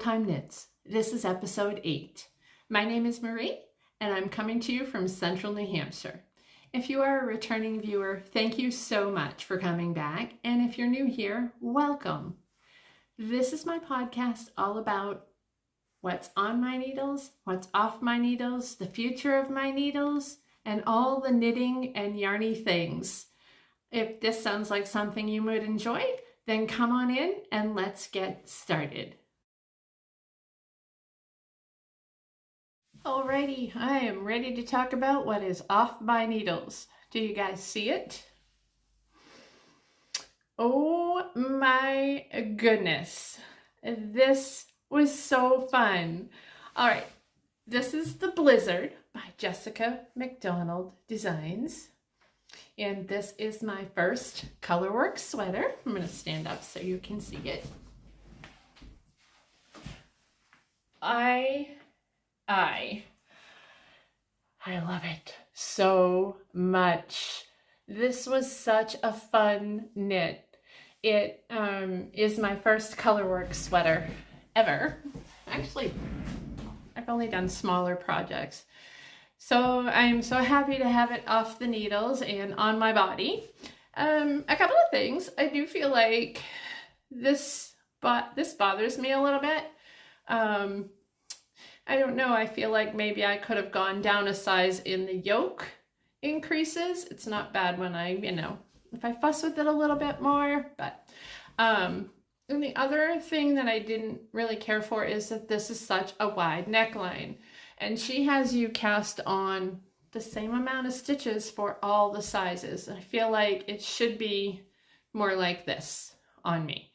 Thyme Knits. This is episode 8. My name is Marie, and I'm coming to you from central New Hampshire. If you are a returning viewer, thank you so much for coming back, and if you're new here, welcome. This is my podcast all about what's on my needles, what's off my needles, the future of my needles, and all the knitting and yarny things. If this sounds like something you would enjoy, then come on in and let's get started. Alrighty, I am ready to talk about what is off my needles. Do you guys see it? Oh my goodness. This was so fun. All right, this is the Blizzard by Jessica McDonald Designs. And this is my first colorwork sweater. I'm going to stand up so you can see it. I love it so much. This was such a fun knit. It is my first colorwork sweater ever. Actually, I've only done smaller projects. So I'm so happy to have it off the needles and on my body. A couple of things. I do feel like this bothers me a little bit. I don't know. I feel like maybe I could have gone down a size in the yoke increases. It's not bad when I, if I fuss with it a little bit more. But and the other thing that I didn't really care for is that this is such a wide neckline. And she has you cast on the same amount of stitches for all the sizes. I feel like it should be more like this on me.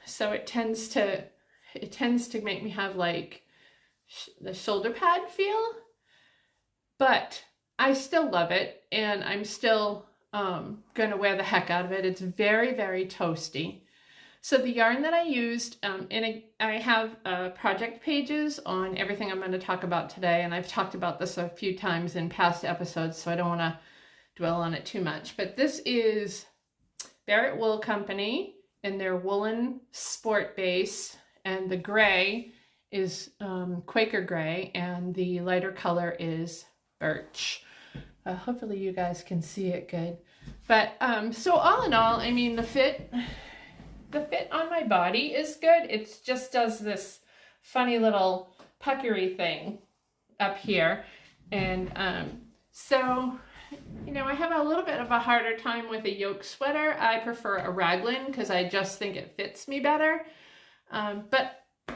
So it tends to make me have like the shoulder pad feel, but I still love it, and I'm still gonna wear the heck out of it. It's very, very toasty. So the yarn that I used, I have project pages on everything I'm going to talk about today, and I've talked about this a few times in past episodes, so I don't want to dwell on it too much. But this is Barrett Wool Company and their woolen sport base, and the gray is Quaker gray, and the lighter color is birch. Hopefully you guys can see it good. But so all in all, I mean, the fit on my body is good. It just does this funny little puckery thing up here. And so, I have a little bit of a harder time with a yoke sweater. I prefer a raglan because I just think it fits me better.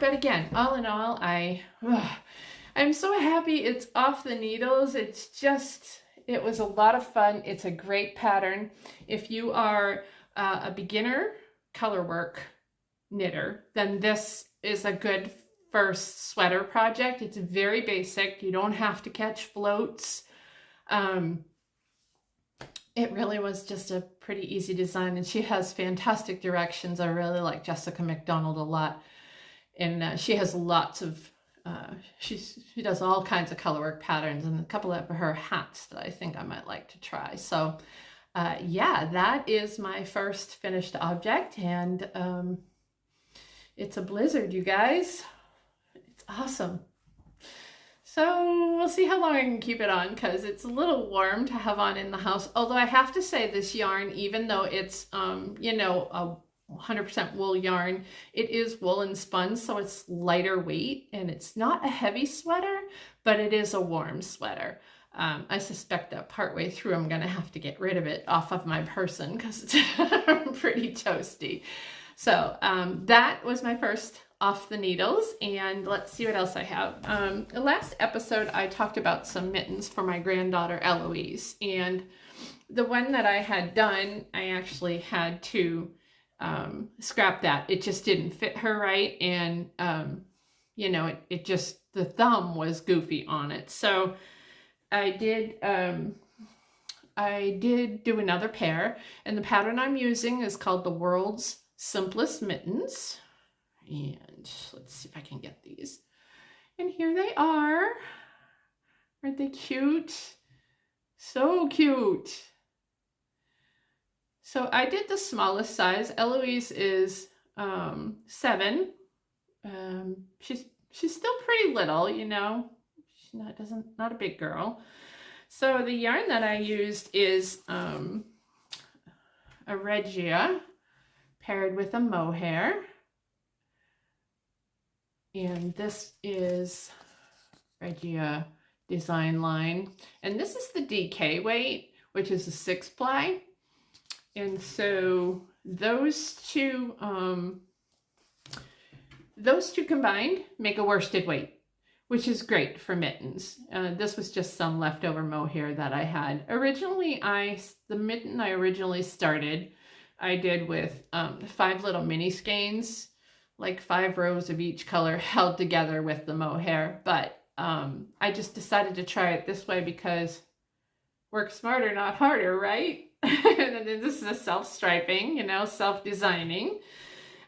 But again, all in all, I'm so happy it's off the needles. It was a lot of fun. It's a great pattern. If you are a beginner colorwork knitter, then this is a good first sweater project. It's very basic. You don't have to catch floats. It really was just a pretty easy design, and she has fantastic directions. I really like Jessica McDonald a lot, and she has lots of she does all kinds of colorwork patterns, and a couple of her hats that I think I might like to try. So yeah, that is my first finished object, and it's a Blizzard, you guys. It's awesome. So we'll see how long I can keep it on, because it's a little warm to have on in the house. Although I have to say, this yarn, even though it's a 100% wool yarn, it is woolen spun, so it's lighter weight, and it's not a heavy sweater, but it is a warm sweater. I suspect that partway through I'm going to have to get rid of it off of my person because it's pretty toasty. So that was my first off the needles, and let's see what else I have. The last episode I talked about some mittens for my granddaughter Eloise, and the one that I had done, I actually had to scrap that. It just didn't fit her right, and it just, the thumb was goofy on it. So I did do another pair, and the pattern I'm using is called the World's Simplest Mittens. And let's see if I can get these. And here they are. Aren't they cute? So cute. So I did the smallest size. Eloise is 7. she's still pretty little, you know. She's not a big girl. So the yarn that I used is a Regia paired with a mohair. And this is Regia Design Line. And this is the DK weight, which is a 6-ply. And so those two combined make a worsted weight, which is great for mittens. This was just some leftover mohair that I had. Originally, the mitten I originally started, I did with 5 little mini skeins, like 5 rows of each color held together with the mohair. But I just decided to try it this way because work smarter, not harder, right? And then this is a self-striping, you know, self-designing.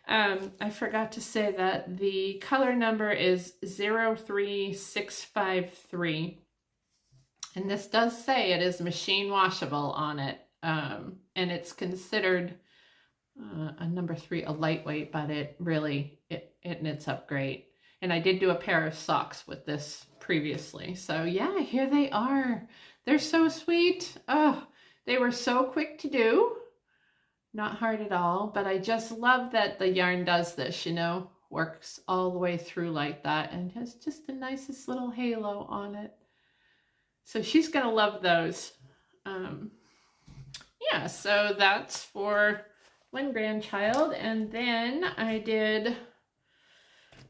I forgot to say that the color number is 03653. And this does say it is machine washable on it. And it's considered a number 3, a lightweight, but it knits up great. And I did do a pair of socks with this previously. So yeah, here they are. They're so sweet. Oh, they were so quick to do. Not hard at all, but I just love that the yarn does this, you know, works all the way through like that and has just the nicest little halo on it. So she's going to love those. Yeah, so that's for one grandchild. And then I did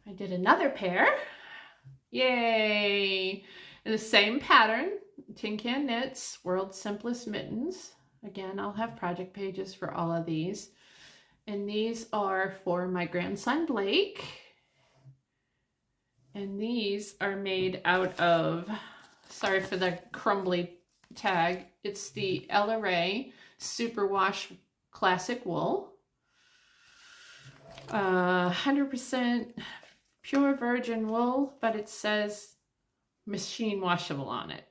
another pair. Yay! In the same pattern, Tin Can Knits, World's Simplest Mittens. Again, I'll have project pages for all of these. And these are for my grandson, Blake. And these are made out of, sorry for the crumbly tag, it's the LRA Superwash Classic Wool. 100% pure virgin wool, but it says machine washable on it.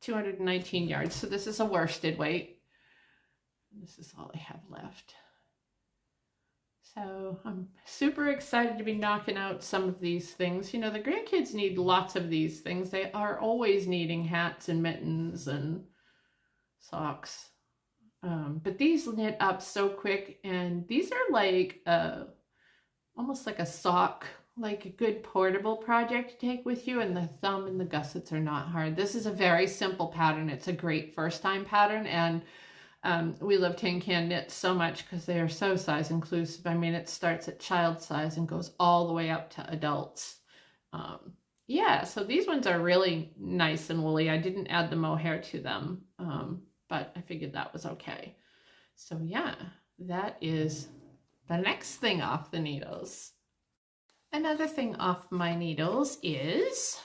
219 yards. So this is a worsted weight. This is all I have left. So I'm super excited to be knocking out some of these things. You know, the grandkids need lots of these things. They are always needing hats and mittens and socks. But these knit up so quick, and these are like almost like a sock, like a good portable project to take with you, and the thumb and the gussets are not hard. This is a very simple pattern. It's a great first time pattern, and we love Tin Can Knits so much because they are so size inclusive. I mean, it starts at child size and goes all the way up to adults. Yeah, so these ones are really nice and woolly. I didn't add the mohair to them, but I figured that was okay. So yeah, that is the next thing off the needles. Another thing off my needles is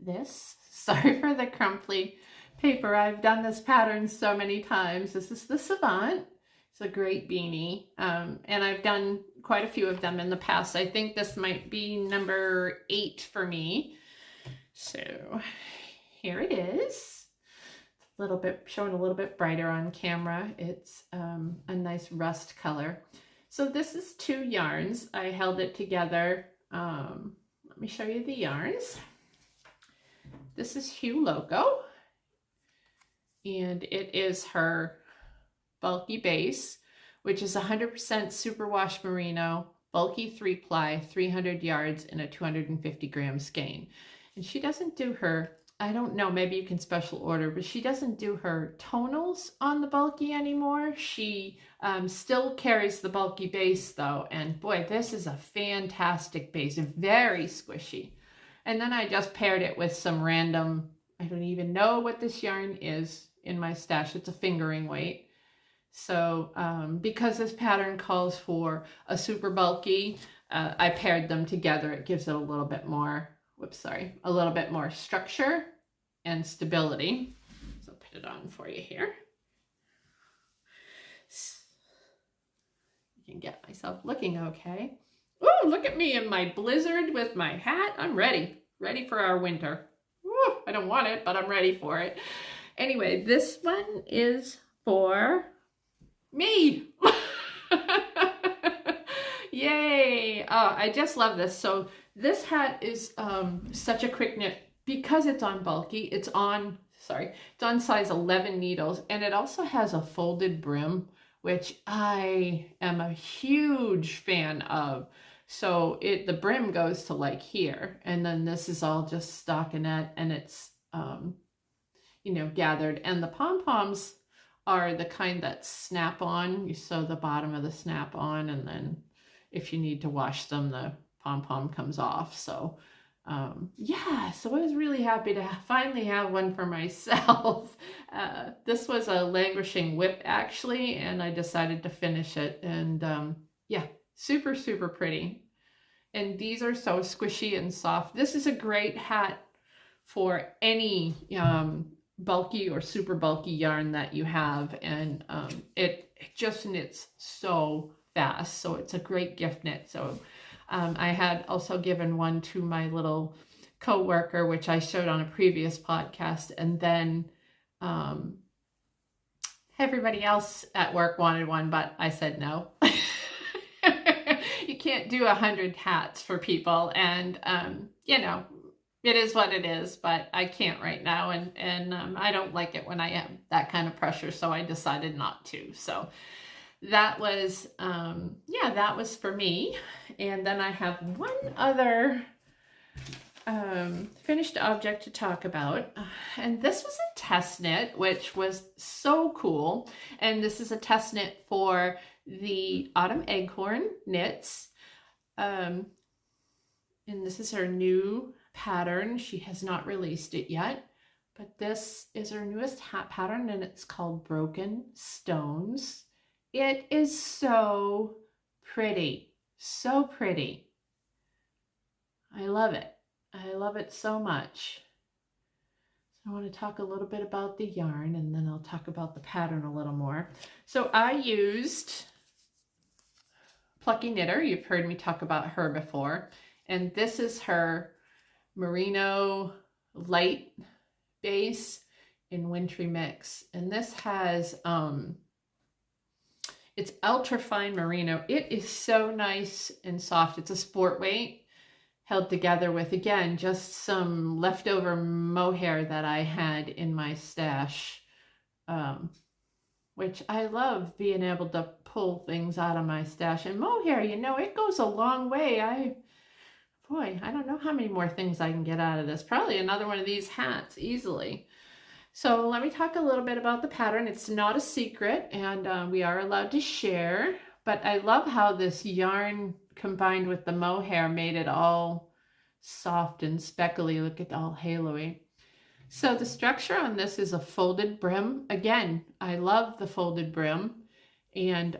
this. Sorry for the crumply paper. I've done this pattern so many times. This is the Savant. It's a great beanie. And I've done quite a few of them in the past. I think this might be number 8 for me. So here it is. It's a little bit, showing a little bit brighter on camera. It's a nice rust color. So this is 2 yarns. I held it together. Let me show you the yarns. This is Hue Loco. And it is her bulky base, which is 100% superwash merino, bulky 3-ply, 300 yards, and a 250 gram skein. And she doesn't do her, I don't know, maybe you can special order, but she doesn't do her tonals on the bulky anymore. She still carries the bulky base though. And boy, this is a fantastic base, very squishy. And then I just paired it with some random, I don't even know what this yarn is in my stash. It's a fingering weight. So because this pattern calls for a super bulky, I paired them together. It gives it a little bit more, a little bit more structure and stability. So I'll put it on for you here. You can get myself looking okay. Oh, look at me in my blizzard with my hat. I'm ready for our winter. Ooh, I don't want it, but I'm ready for it. Anyway, this one is for me. Yay! Oh, I just love this. So this hat is such a quick knit because it's on bulky. It's on size 11 needles, and it also has a folded brim, which I am a huge fan of. So the brim goes to like here, and then this is all just stockinette, and it's gathered, and the pom-poms are the kind that snap on. You sew the bottom of the snap on, and then if you need to wash them, the pom-pom comes off. So yeah, so I was really happy to finally have one for myself. This was a languishing whip actually, and I decided to finish it, and yeah, super, super pretty. And these are so squishy and soft. This is a great hat for any bulky or super bulky yarn that you have, and it just knits so fast, so it's a great gift knit. So I had also given one to my little co-worker, which I showed on a previous podcast, and then everybody else at work wanted one, but I said no. You can't do 100 hats for people, and it is what it is, but I can't right now, and I don't like it when I have that kind of pressure, so I decided not to. So that was, that was for me. And then I have one other finished object to talk about, and this was a test knit, which was so cool. And this is a test knit for the Autumn Acorn knits, and this is her new pattern. She has not released it yet, but this is her newest hat pattern, and it's called Broken Stones. It is so pretty, so pretty. I love it. I love it so much. So I want to talk a little bit about the yarn, and then I'll talk about the pattern a little more. So I used Plucky Knitter. You've heard me talk about her before, and this is her merino light base in wintry mix, and this has it's ultra fine merino. It is so nice and soft. It's a sport weight held together with, again, just some leftover mohair that I had in my stash, which I love being able to pull things out of my stash. And mohair, it goes a long way. Boy, I don't know how many more things I can get out of this. Probably another one of these hats easily. So let me talk a little bit about the pattern. It's not a secret, and we are allowed to share, but I love how this yarn combined with the mohair made it all soft and speckly. Look at all halo-y. So the structure on this is a folded brim. Again, I love the folded brim, and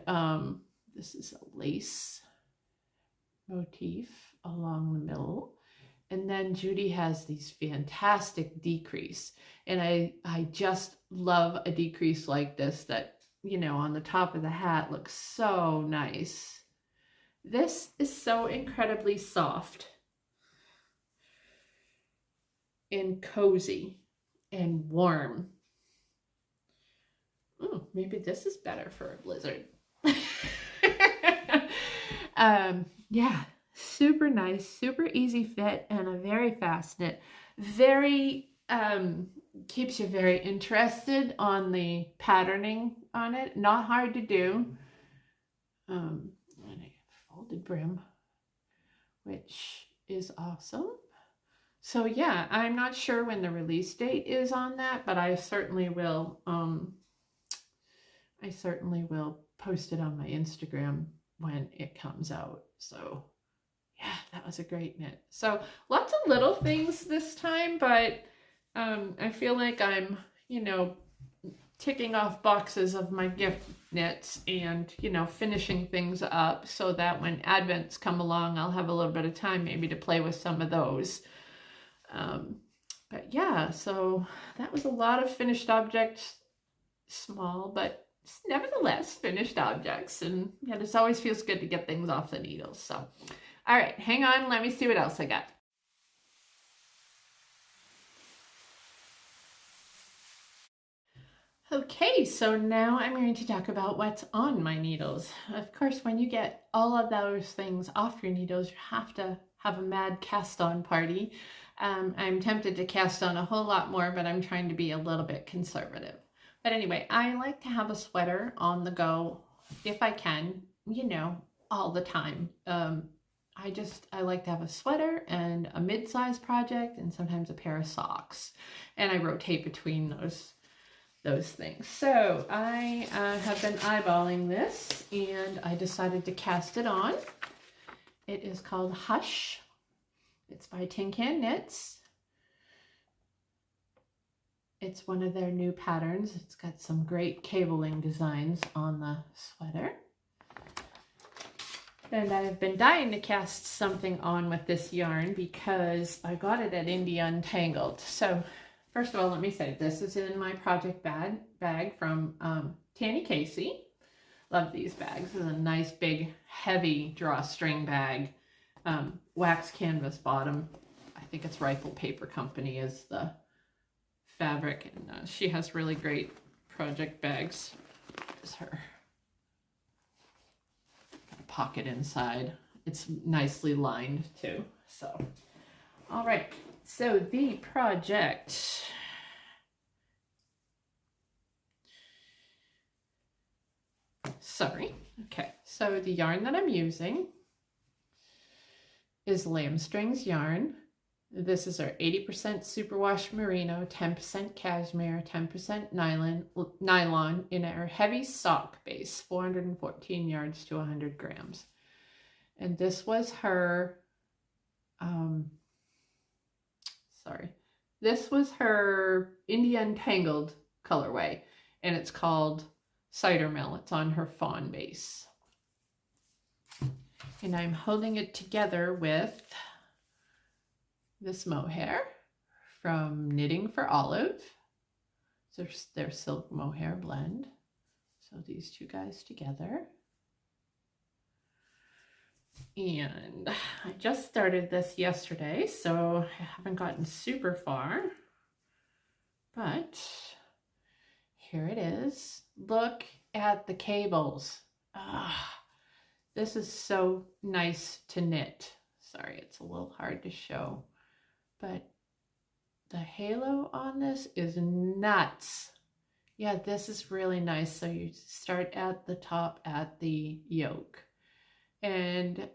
this is a lace motif along the middle, and then Judy has these fantastic decrease, and I just love a decrease like this that on the top of the hat looks so nice. This is so incredibly soft and cozy and warm. Oh, maybe this is better for a blizzard. Yeah, super nice, super easy fit, and a very fast knit. Very keeps you very interested on the patterning on it. Not hard to do. And a folded brim, which is awesome. So yeah, I'm not sure when the release date is on that, but I certainly will. I certainly will post it on my Instagram when it comes out. So yeah, that was a great knit. So lots of little things this time, but I feel like I'm, ticking off boxes of my gift knits and, finishing things up so that when Advents come along, I'll have a little bit of time maybe to play with some of those. But yeah, so that was a lot of finished objects, small, but nevertheless finished objects. And yeah, this always feels good to get things off the needles. So, all right, hang on. Let me see what else I got. Okay, so now I'm going to talk about what's on my needles. Of course, when you get all of those things off your needles, you have to have a mad cast on party. I'm tempted to cast on a whole lot more, but I'm trying to be a little bit conservative. But anyway, I like to have a sweater on the go if I can, you know, all the time. I like to have a sweater and a mid-size project and sometimes a pair of socks. And I rotate between those things. So I have been eyeballing this and I decided to cast it on. It is called Hush. It's by Tin Can Knits. It's one of their new patterns. It's got some great cabling designs on the sweater. And I've been dying to cast something on with this yarn because I got it at Indie Untangled. So first of all, let me say this is in my project bag from Tanny Casey. Love these bags. This is a nice big heavy drawstring bag. Wax canvas bottom. I think it's Rifle Paper Company is the fabric, and she has really great project bags. There's her. Got a pocket inside. It's nicely lined too. So, all right. So the project. Sorry. Okay. So the yarn that I'm using is Lamb Strings yarn. This is our 80% superwash merino, 10% cashmere, 10% nylon in our heavy sock base, 414 yards to 100 grams. And this was her, this was her Indie Untangled colorway, and it's called Cider Mill. It's on her fawn base. And I'm holding it together with this mohair from Knitting for Olive. So their silk mohair blend. So these two guys together. And I just started this yesterday, so I haven't gotten super far. But here it is. Look at the cables. This is so nice to knit. Sorry, it's a little hard to show, but the halo on this is nuts. Yeah, this is really nice. So you start at the top at the yoke, and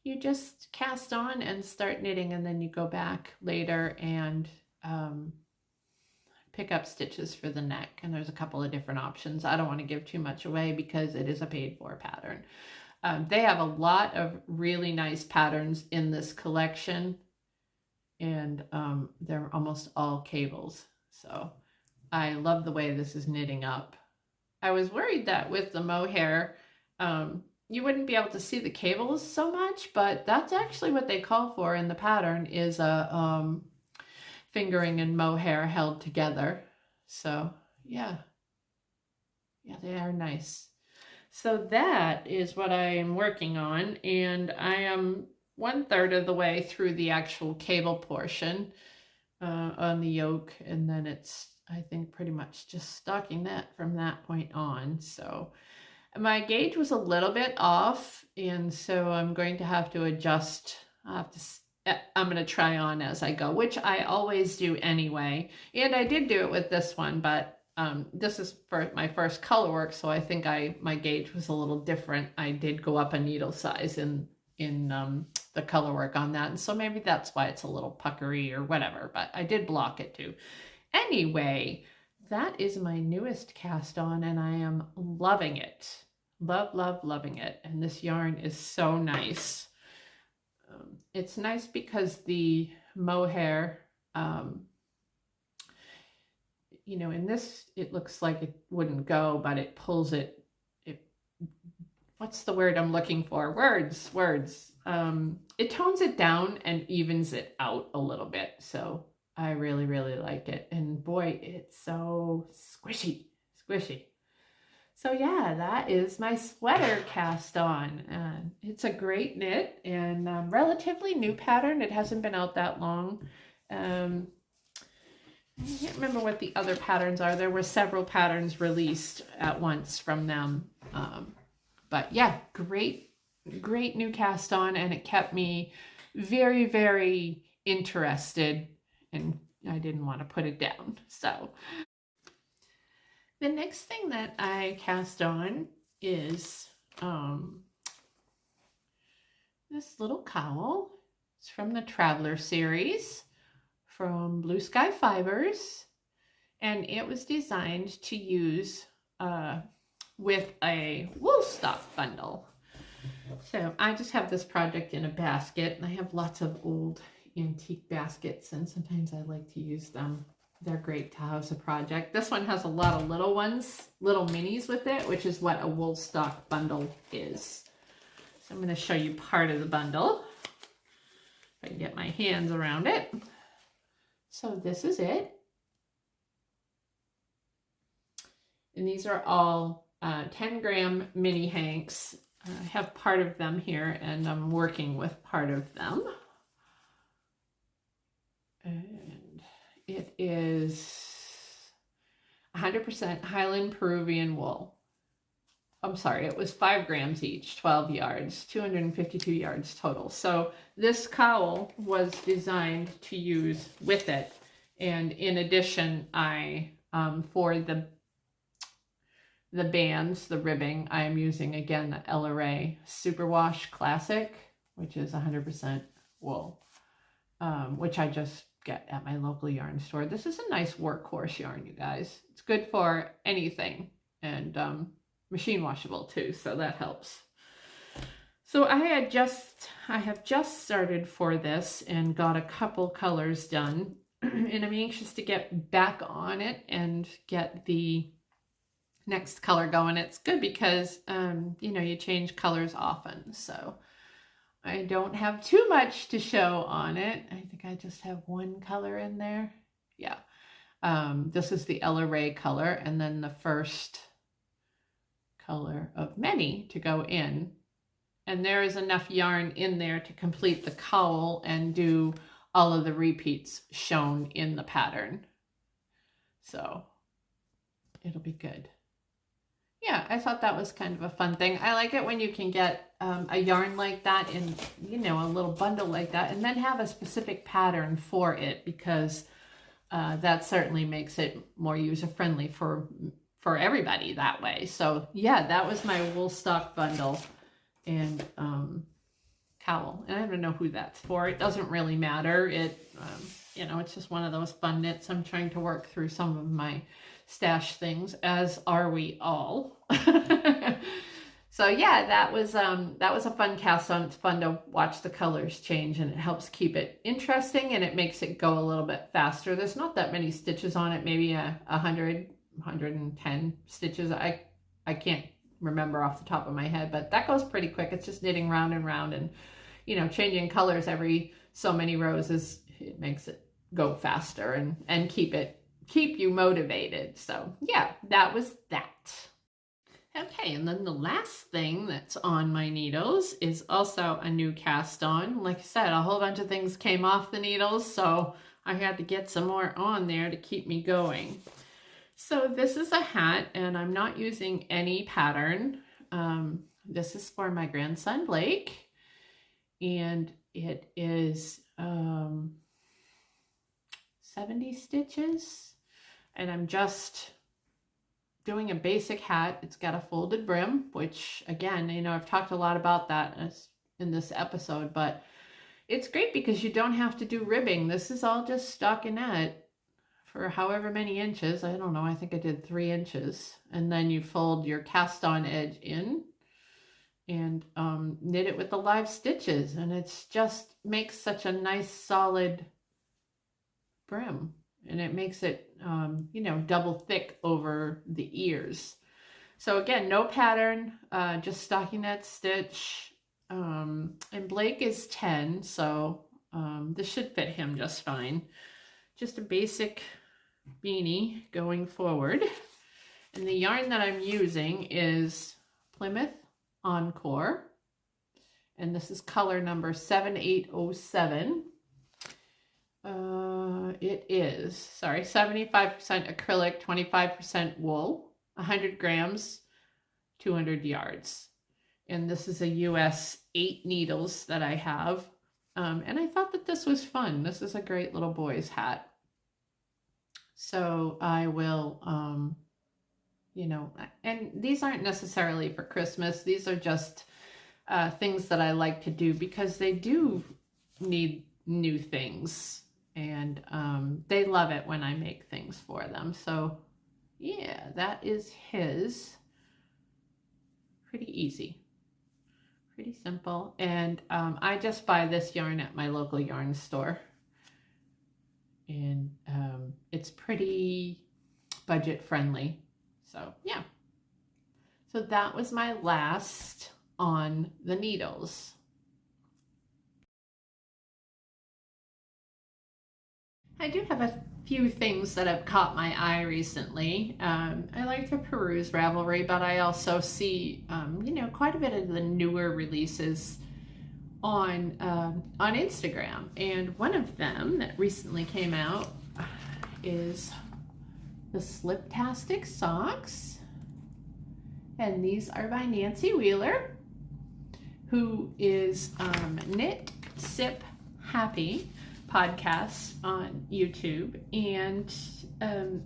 you just cast on and start knitting, and then you go back later and pick up stitches for the neck. And there's a couple of different options. I don't want to give too much away because it is a paid for pattern. They have a lot of really nice patterns in this collection, and they're almost all cables. So I love the way this is knitting up. I was worried that with the mohair, you wouldn't be able to see the cables so much, but that's actually what they call for in the pattern, is a fingering and mohair held together. So yeah, they are nice. So that is what I am working on, and I am 1/3 of the way through the actual cable portion on the yoke, and then it's, I think, pretty much just stocking that from that point on. So my gauge was a little bit off, and so I'm going to have to adjust. I'm going to try on as I go, which I always do anyway. And I did do it with this one, but this is for my first color work, so I think my gauge was a little different. I did go up a needle size in the color work on that, and so maybe that's why it's a little puckery or whatever, but I did block it too. Anyway, that is my newest cast on, and I am loving it. Loving it. And this yarn is so nice. It's nice because the mohair, you know, in this, it looks like it wouldn't go, but it pulls it, what's the word I'm looking for? Words. It tones it down and evens it out a little bit. So I really, really like it. And boy, it's so squishy. So yeah, that is my sweater cast on. It's a great knit and relatively new pattern. It hasn't been out that long. I can't remember what the other patterns are. There were several patterns released at once from them. But yeah, great new cast on, and it kept me very, very interested, and I didn't want to put it down. So the next thing that I cast on is this little cowl. It's from the Traveler series from Blue Sky Fibers, and it was designed to use with a wool stock bundle. So I just have this project in a basket, and I have lots of old antique baskets, and sometimes I like to use them. They're great to house a project. This one has a lot of little ones, little minis with it, which is what a wool stock bundle is. So I'm going to show you part of the bundle, if I can get my hands around it. So this is it. And these are all 10-gram mini hanks. I have part of them here, and I'm working with part of them. And it is 100% Highland Peruvian wool. I'm sorry, it was 5 grams each, 12 yards, 252 yards total. So this cowl was designed to use with it. And in addition, I, for the bands, the ribbing, I am using, again, the LRA Superwash Classic, which is 100% wool, which I just get at my local yarn store. This is a nice workhorse yarn, you guys. It's good for anything, and machine washable too, so that helps. So I have just started for this and got a couple colors done, and I'm anxious to get back on it and get the next color going. It's good because you know, you change colors often, so I don't have too much to show on it. I think I just have one color in there. Yeah. This is the LRA color, and then the first color of many to go in. And there is enough yarn in there to complete the cowl and do all of the repeats shown in the pattern. So it'll be good. Yeah, I thought that was kind of a fun thing. I like it when you can get a yarn like that in, you know, a little bundle like that, and then have a specific pattern for it, because that certainly makes it more user-friendly for everybody that way. So yeah, that was my wool stock bundle and cowl. And I don't know who that's for. It doesn't really matter. It, you know, it's just one of those fun knits. I'm trying to work through some of my stash things, as are we all. So yeah, that was a fun cast on. It's fun to watch the colors change, and it helps keep it interesting, and it makes it go a little bit faster. There's not that many stitches on it, maybe 110 stitches. I can't remember off the top of my head, but that goes pretty quick. It's just knitting round and round, and you know, changing colors every so many rows it makes it go faster and keep you motivated. So yeah, that was that. Okay, and then the last thing that's on my needles is also a new cast on. Like I said, a whole bunch of things came off the needles, so I had to get some more on there to keep me going. So this is a hat, and I'm not using any pattern. This is for my grandson, Blake, and it is 70 stitches, and I'm just doing a basic hat. It's got a folded brim, which again, you know, I've talked a lot about that in this episode, but it's great because you don't have to do ribbing. This is all just stockinette for however many inches. I don't know, I think I did 3 inches. And then you fold your cast on edge in and knit it with the live stitches. And it's just makes such a nice solid brim. And it makes it, you know, double thick over the ears. So again, no pattern, just stockinette stitch. And Blake is 10, so this should fit him just fine. Just a basic beanie going forward. And the yarn that I'm using is Plymouth Encore. And this is color number 7807. it is, sorry, 75% acrylic, 25% wool, 100 grams, 200 yards. And this is a US 8 needles that I have. And I thought that this was fun. This is a great little boy's hat. So I will, you know, and these aren't necessarily for Christmas. These are just things that I like to do because they do need new things. And they love it when I make things for them. So yeah, that is his. Pretty easy. Pretty simple. And I just buy this yarn at my local yarn store. And it's pretty budget friendly. So yeah. So that was my last on the needles. I do have a few things that have caught my eye recently. I like to peruse Ravelry, but I also see, you know, quite a bit of the newer releases on Instagram. And one of them that recently came out is the Sliptastic socks. And these are by Nancy Wheeler, who is Knit Sip Happy podcast on YouTube, and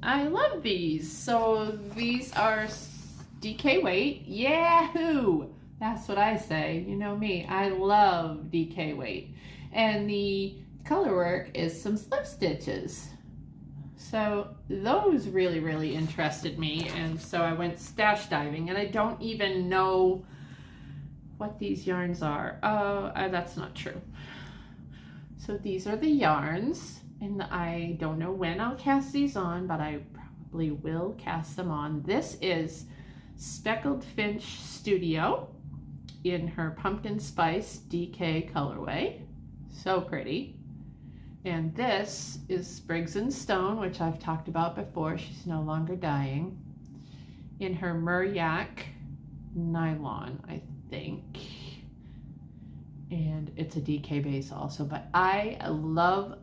I love these. So these are DK weight. Yahoo! That's what I say. You know me, I love DK weight. And the color work is some slip stitches. So those really interested me, and so I went stash diving, and I don't even know what these yarns are. That's not true. So these are the yarns, and I don't know when I'll cast these on, but I probably will cast them on. This is Speckled Finch Studio in her Pumpkin Spice DK colorway. So pretty. And this is Spriggs and Stone, which I've talked about before. She's no longer dying. In her Muryak nylon, I think. And it's a DK base also, but I love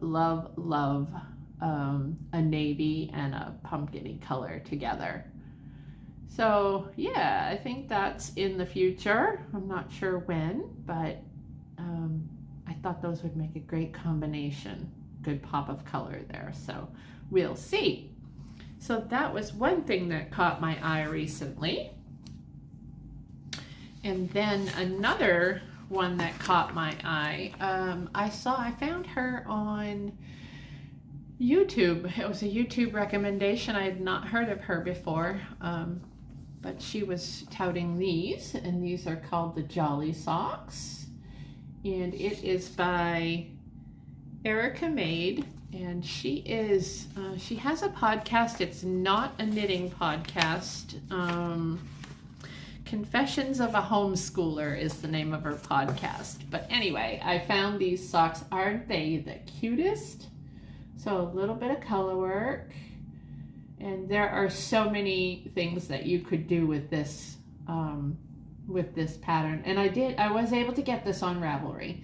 a navy and a pumpkin-y color together. So yeah, I think that's in the future. I'm not sure when, but I thought those would make a great combination. Good pop of color there, so we'll see. So that was one thing that caught my eye recently. And then another one that caught my eye, I found her on YouTube. It was a YouTube recommendation. I had not heard of her before, but she was touting these, and these are called the Jolly Socks, and it is by Erica Maid, and she has a podcast. It's not a knitting podcast. Confessions of a Homeschooler is the name of her podcast. But anyway, I found these socks. Aren't they the cutest? So a little bit of color work. And there are so many things that you could do with this pattern. And I was able to get this on Ravelry.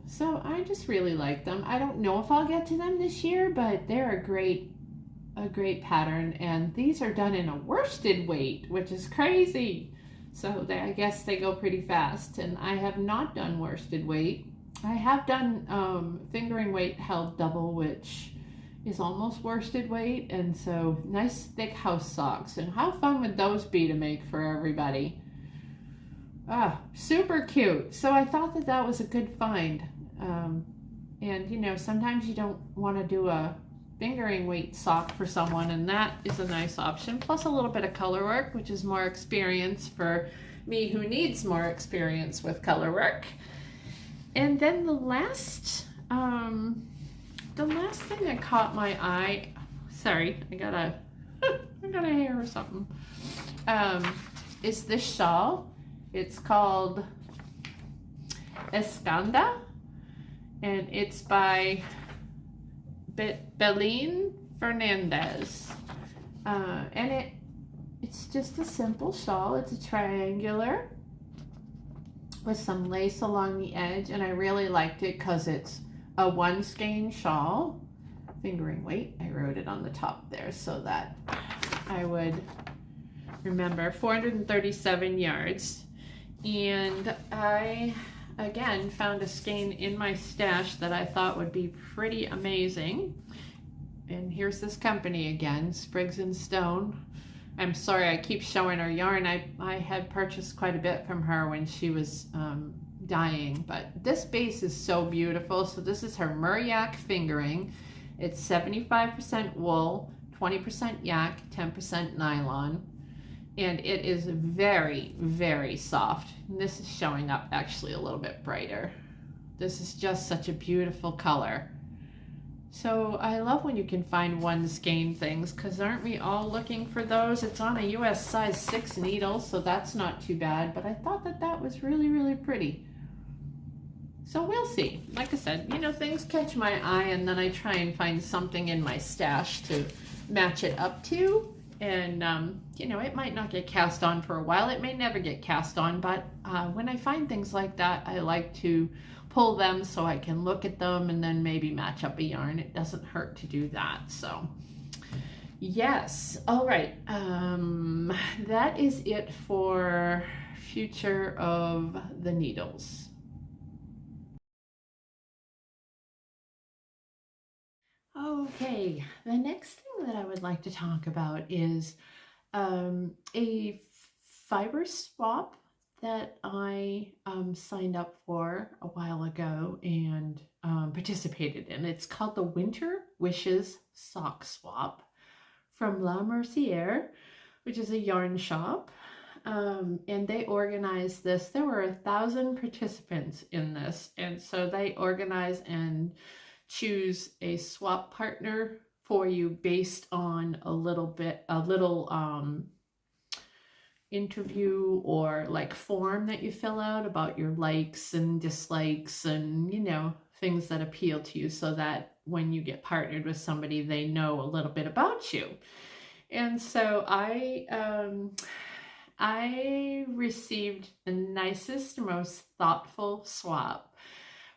So I just really like them. I don't know if I'll get to them this year, but they're a great pattern, and these are done in a worsted weight, which is crazy. So I guess they go pretty fast, and I have not done worsted weight. I have done fingering weight held double, which is almost worsted weight, and so nice thick house socks. And how fun would those be to make for everybody? Super cute. So I thought that was a good find. And you know, sometimes you don't want to do a fingering weight sock for someone, and that is a nice option, plus a little bit of color work, which is more experience for me who needs more experience with color work. And then the last thing that caught my eye, sorry, I got a hair or something, is this shawl. It's called Escanda, and it's by Beline Fernandez, and it's just a simple shawl. It's a triangular with some lace along the edge, and I really liked it because it's a one skein shawl, fingering weight. I wrote it on the top there so that I would remember. 437 yards. And I, again, found a skein in my stash that I thought would be pretty amazing. And here's this company again, Spriggs and Stone. I'm sorry, I keep showing her yarn. I had purchased quite a bit from her when she was dying, but this base is so beautiful. So this is her Muryak fingering. It's 75% wool, 20% yak, 10% nylon. And it is very, very soft. And this is showing up actually a little bit brighter. This is just such a beautiful color. So I love when you can find one skein things, because aren't we all looking for those? It's on a US size 6 needle, so that's not too bad. But I thought that that was really, really pretty. So we'll see. Like I said, you know, things catch my eye and then I try and find something in my stash to match it up to. And, you know, it might not get cast on for a while. It may never get cast on, but when I find things like that, I like to pull them so I can look at them and then maybe match up a yarn. It doesn't hurt to do that. So, yes. All right. That is it for future of the needles. Okay, the next thing that I would like to talk about is a fiber swap that I signed up for a while ago and participated in. It's called the Winter Wishes Sock Swap from La Merciere, which is a yarn shop. And they organized this. There were 1,000 participants in this, and so they organize and choose a swap partner for you based on a little interview or like form that you fill out about your likes and dislikes and, you know, things that appeal to you, so that when you get partnered with somebody, they know a little bit about you. And so I received the nicest, most thoughtful swap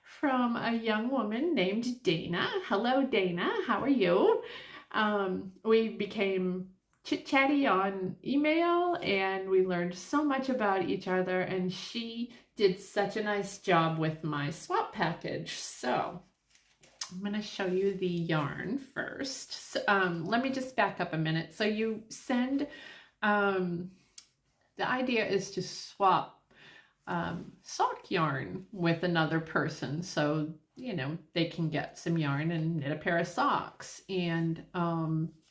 from a young woman named Dana. Hello, Dana. How are you? We became chit-chatty on email and we learned so much about each other, and she did such a nice job with my swap package. So I'm going to show you the yarn first. So, let me just back up a minute. So you send, the idea is to swap sock yarn with another person, so you know they can get some yarn and knit a pair of socks. And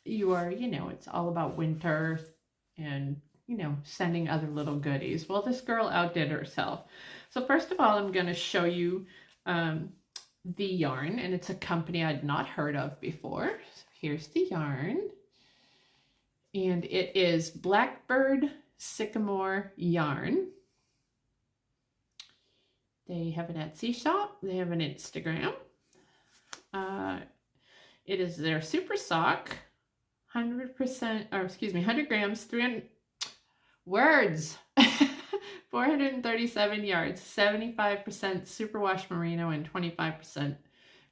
you are, you know, it's all about winter and, you know, sending other little goodies. Well, this girl outdid herself. So first of all, I'm going to show you the yarn, and it's a company I'd not heard of before. So here's the yarn, and it is Blackbird Sycamore yarn. They have an Etsy shop. They have an Instagram. It is their super sock, 100%, or excuse me, 100 grams, 300 words, 437 yards, 75% superwash merino and 25%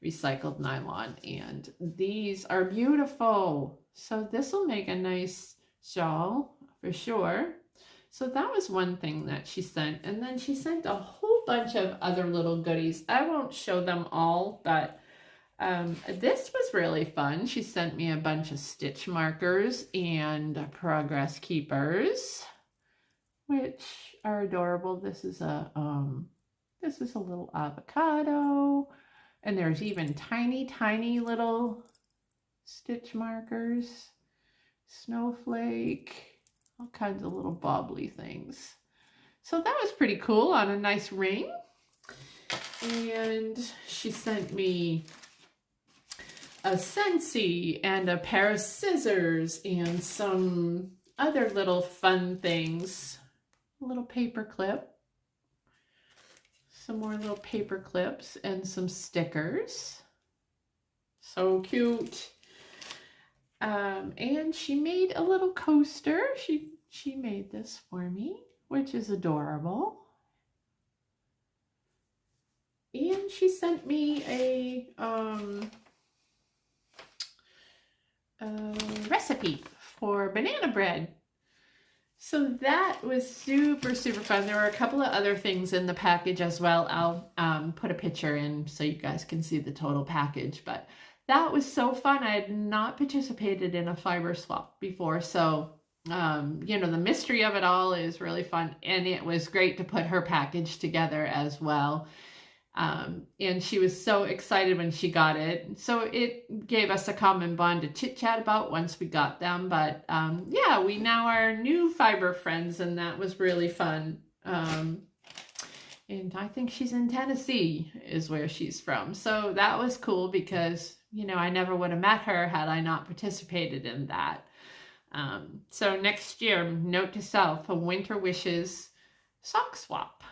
recycled nylon. And these are beautiful. So this will make a nice shawl for sure. So that was one thing that she sent. And then she sent a whole bunch of other little goodies. I won't show them all, but this was really fun. She sent me a bunch of stitch markers and progress keepers, which are adorable. This is a little avocado, and there's even tiny little stitch markers, snowflake, all kinds of little bobbly things. So that was pretty cool on a nice ring. And she sent me a Scentsy and a pair of scissors and some other little fun things. A little paper clip, some more little paper clips, and some stickers. So cute. And she made a little coaster. She made this for me, which is adorable. And she sent me a recipe for banana bread. So that was super, super fun. There were a couple of other things in the package as well. I'll put a picture in so you guys can see the total package. But that was so fun. I had not participated in a fiber swap before. So, you know, the mystery of it all is really fun. And it was great to put her package together as well. And she was so excited when she got it. So it gave us a common bond to chit chat about once we got them. But yeah, we now are new fiber friends, and that was really fun. And I think she's in Tennessee is where she's from. So that was cool because, you know, I never would have met her had I not participated in that. So next year, note to self, a winter wishes sock swap.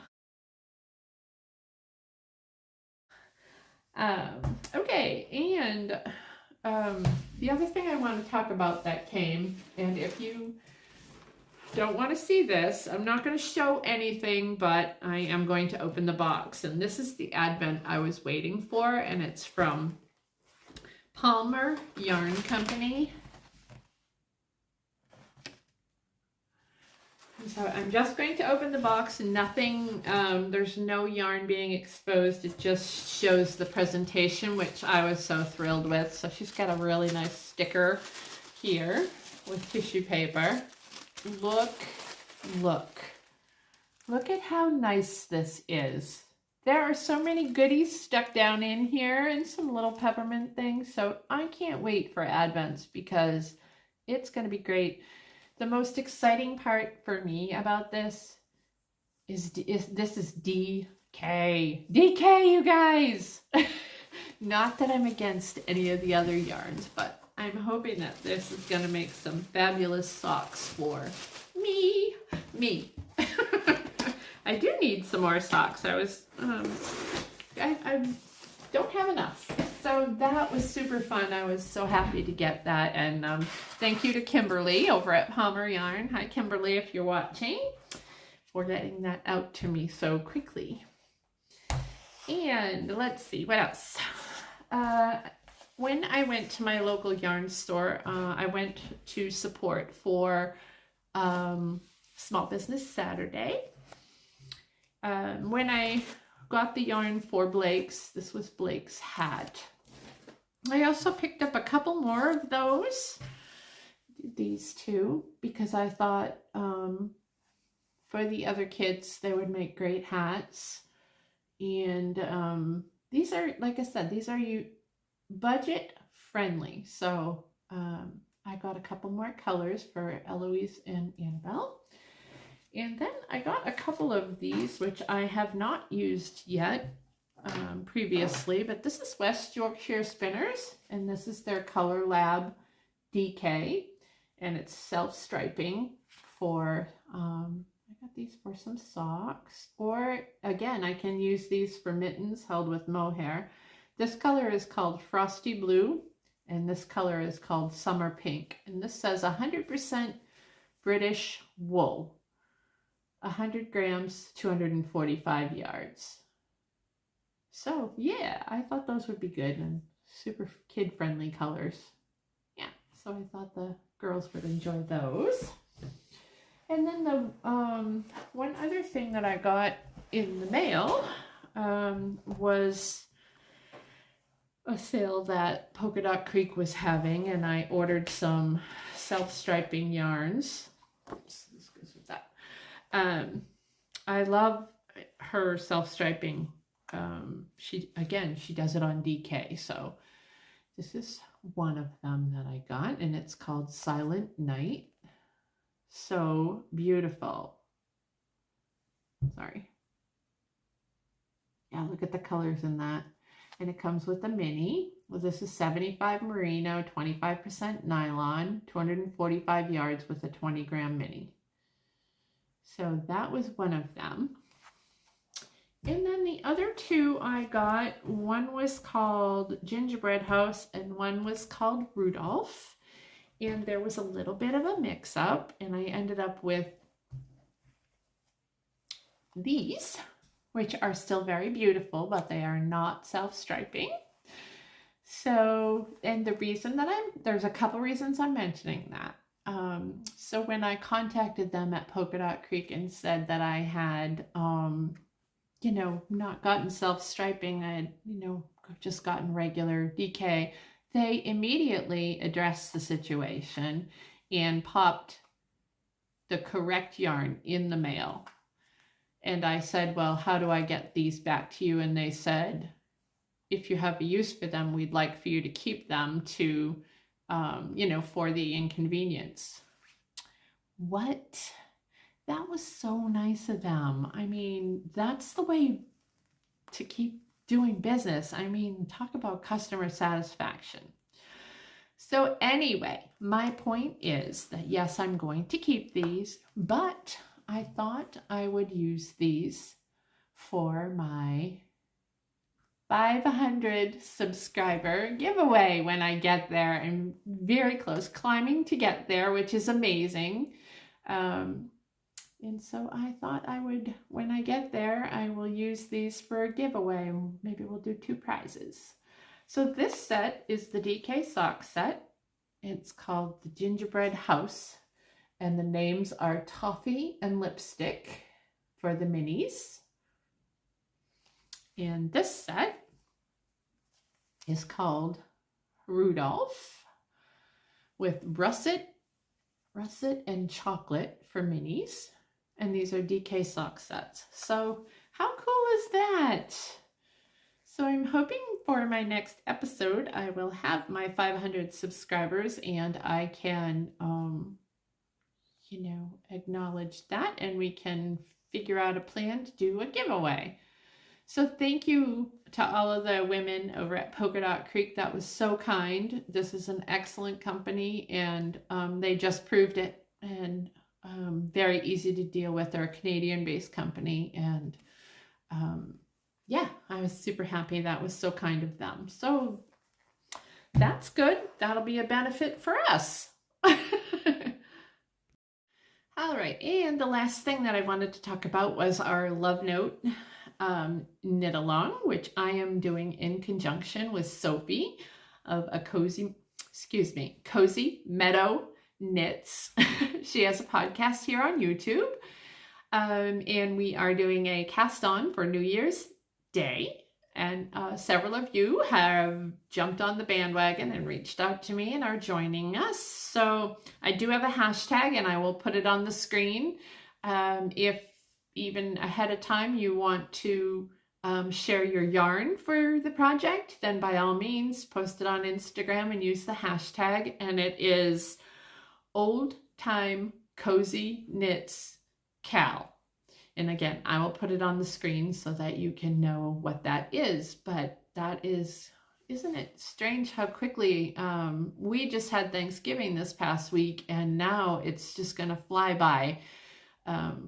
Okay, and the other thing I want to talk about that came, and if you don't want to see this, I'm not going to show anything, but I am going to open the box. And this is the advent I was waiting for, and it's from Palmer Yarn Company. So I'm just going to open the box, and nothing, there's no yarn being exposed. It just shows the presentation, which I was so thrilled with. So she's got a really nice sticker here with tissue paper. Look at how nice this is. There are so many goodies stuck down in here and some little peppermint things. So I can't wait for Advents because it's going to be great. The most exciting part for me about this is this is DK. DK, you guys! Not that I'm against any of the other yarns, but I'm hoping that this is going to make some fabulous socks for me. I do need some more socks. I don't have enough. So that was super fun. I was so happy to get that. And thank you to Kimberly over at Palmer Yarn. Hi, Kimberly, if you're watching, for getting that out to me so quickly. And let's see, what else? When I went to my local yarn store, I went to support for Small Business Saturday. When I got the yarn for Blake's, this was Blake's hat. I also picked up a couple more of those, these two, because I thought for the other kids, they would make great hats. And these are, like I said, these are budget friendly. So I got a couple more colors for Eloise and Annabelle. And then I got a couple of these, which I have not used yet previously, but this is West Yorkshire Spinners, and this is their Color Lab DK, and it's self-striping for, I got these for some socks, or again, I can use these for mittens held with mohair. This color is called Frosty Blue, and this color is called Summer Pink, and this says 100% British wool. 100 grams, 245 yards. So yeah, I thought those would be good and super kid-friendly colors. Yeah, so I thought the girls would enjoy those. And then the one other thing that I got in the mail was a sale that Polka Dot Creek was having, and I ordered some self-striping yarns. Oops, this goes with that. I love her self-striping. She does it on DK. So this is one of them that I got, and it's called Silent Night. So beautiful. Sorry. Yeah, look at the colors in that. And it comes with a mini. Well, this is 75 merino, 25% nylon, 245 yards with a 20-gram mini. So that was one of them. And then the other two I got, one was called Gingerbread House and one was called Rudolph. And there was a little bit of a mix-up, and I ended up with these. which are still very beautiful, but they are not self-striping. So, and the reason that there's a couple reasons I'm mentioning that. So when I contacted them at Polka Dot Creek and said that I had, not gotten self-striping, I had, just gotten regular DK, they immediately addressed the situation and popped the correct yarn in the mail. And I said, well, how do I get these back to you? And they said, if you have a use for them, we'd like for you to keep them to, for the inconvenience. What? That was so nice of them. I mean, that's the way to keep doing business. I mean, talk about customer satisfaction. So anyway, my point is that yes, I'm going to keep these, but I thought I would use these for my 500 subscriber giveaway when I get there. I'm very close, climbing to get there, which is amazing. And so I thought I would, when I get there, I will use these for a giveaway. Maybe we'll do 2 prizes. So this set is the DK sock set. It's called the Gingerbread House, and the names are Toffee and Lipstick for the minis. And this set is called Rudolph with Russet and Chocolate for minis. And these are DK sock sets. So how cool is that? So I'm hoping for my next episode, I will have my 500 subscribers and I can, acknowledge that, and we can figure out a plan to do a giveaway. So thank you to all of the women over at Polka Dot Creek. That was so kind. This is an excellent company, and they just proved it, and very easy to deal with. They're a Canadian-based company, and yeah, I was super happy. That was so kind of them. So that's good. That'll be a benefit for us. All right, and the last thing that I wanted to talk about was our Love Note knit along, which I am doing in conjunction with Sophie of a Cozy Meadow Knits. She has a podcast here on YouTube, and we are doing a cast on for New Year's Day, and several of you have jumped on the bandwagon and reached out to me and are joining us. So I do have a hashtag, and I will put it on the screen. If even ahead of time you want to share your yarn for the project, then by all means post it on Instagram and use the hashtag, and it is Olde Thyme Cozy Knits Cal. And again, I will put it on the screen so that you can know what that is. But that is, isn't it strange how quickly we just had Thanksgiving this past week, and now it's just going to fly by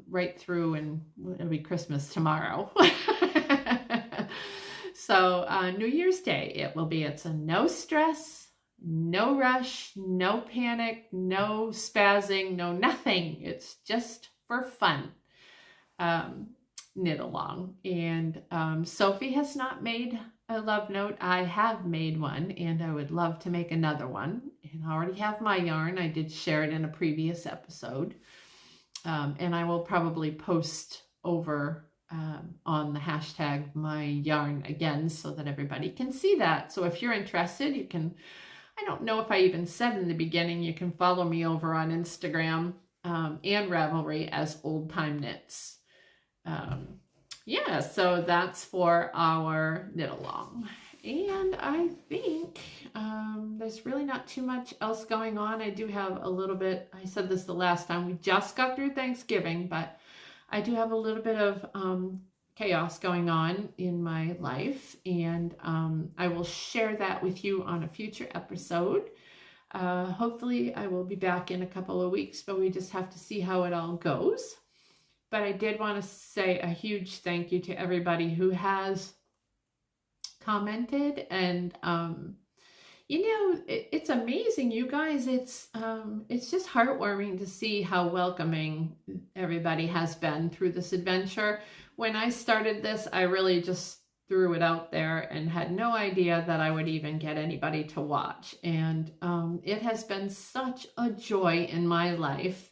right through, and it'll be Christmas tomorrow. So New Year's Day, it's a no stress, no rush, no panic, no spazzing, no nothing. It's just for fun. Knit along. And Sophie has not made a love note. I have made one, and I would love to make another one. And I already have my yarn. I did share it in a previous episode. And I will probably post over on the hashtag my yarn again so that everybody can see that. So if you're interested, you can, I don't know if I even said in the beginning, you can follow me over on Instagram and Ravelry as Olde Thyme Knits. Yeah, so that's for our knit along. And I think there's really not too much else going on. I do have a little bit, I said this the last time, we just got through Thanksgiving, but I do have a little bit of chaos going on in my life, and I will share that with you on a future episode. Hopefully I will be back in a couple of weeks, but we just have to see how it all goes. But I did want to say a huge thank you to everybody who has commented, and it's amazing, you guys. It's just heartwarming to see how welcoming everybody has been through this adventure. when I started this, I really just threw it out there and had no idea that I would even get anybody to watch. And it has been such a joy in my life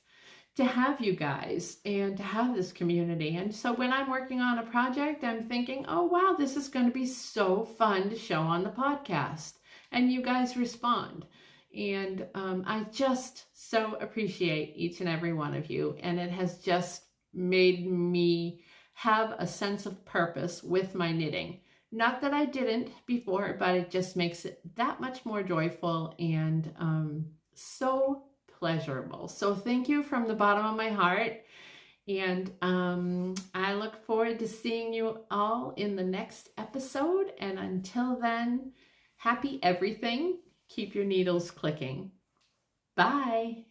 to have you guys and to have this community. And so when I'm working on a project, I'm thinking, oh wow, this is going to be so fun to show on the podcast. And you guys respond. And I just so appreciate each and every one of you. And it has just made me have a sense of purpose with my knitting. Not that I didn't before, but it just makes it that much more joyful and so pleasurable. So thank you from the bottom of my heart. And I look forward to seeing you all in the next episode. And until then, happy everything. Keep your needles clicking. Bye.